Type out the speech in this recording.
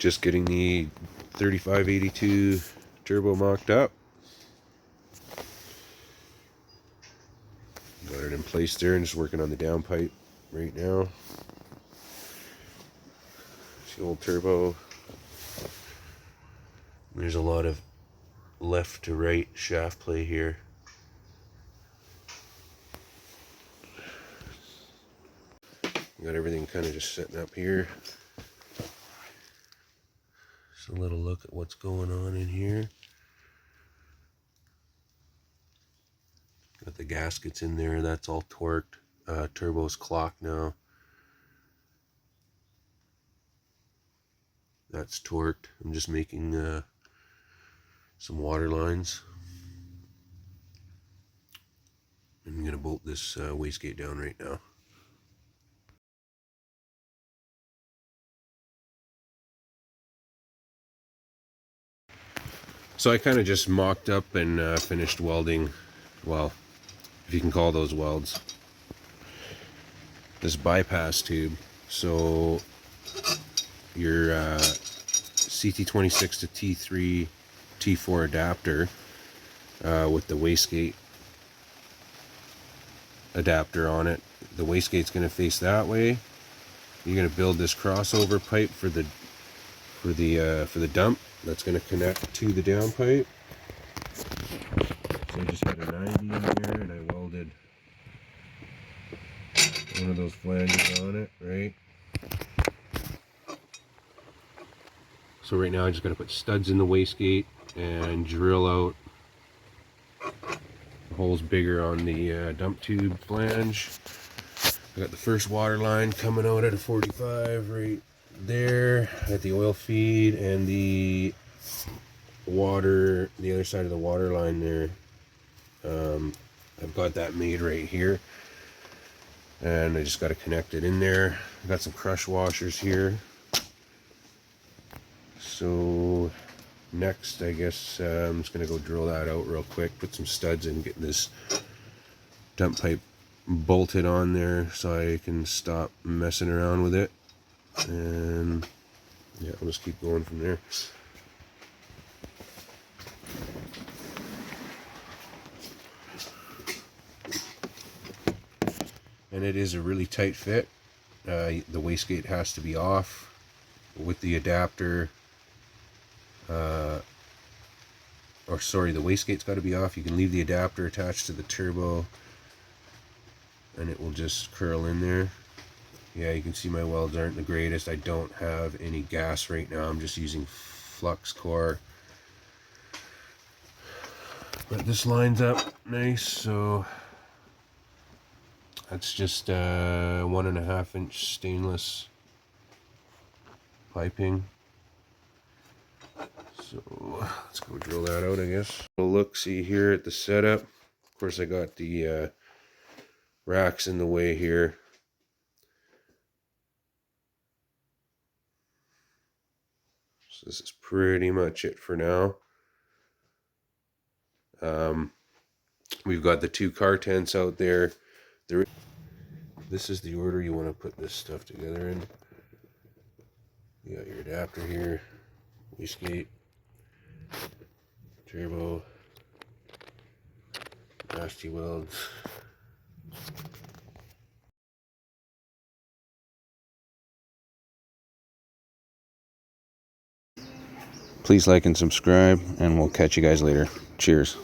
Just getting the 3582 turbo mocked up. Got it in place there and just working on the downpipe right now. It's the old turbo. There's a lot of left to right shaft play here. Got everything kind of just setting up here. Just a little look at what's going on in here. Got the gaskets in there, that's all torqued. Turbo's clocked now. That's torqued. I'm just making some water lines. I'm going to bolt this wastegate down right now. So I kind of just mocked up and finished welding, well, if you can call those welds, this bypass tube. So your CT26 to T3, T4 adapter with the wastegate adapter on it. The wastegate's going to face that way. You're going to build this crossover pipe for the dump. That's going to connect to the downpipe. So I just had a 90 in there and I welded one of those flanges on it, right? So right now I just got to put studs in the wastegate and drill out holes bigger on the dump tube flange. I got the first water line coming out at a 45 right there at the oil feed, and the water, the other side of the water line there. I've got that made right here, and I just got to connect it in there. I got some crush washers here. So next, I guess I'm just gonna go drill that out real quick, put some studs in, get this dump pipe bolted on there so I can stop messing around with it, and yeah, I'll just keep going from there. And it is a really tight fit. The wastegate has to be off with the adapter, or sorry, the wastegate's got to be off. You can leave the adapter attached to the turbo and it will just curl in there. Yeah, you can see my welds aren't the greatest. I don't have any gas right now. I'm just using flux core. But this lines up nice, so that's just 1.5 inch stainless piping. So let's go drill that out, I guess. A look, see here at the setup. Of course, I got the racks in the way here. So this is pretty much it for now. We've got the 2 car tents out there. This is the order you want to put this stuff together in. You got your adapter here, wastegate, turbo, nasty welds. Please like and subscribe, and we'll catch you guys later. Cheers.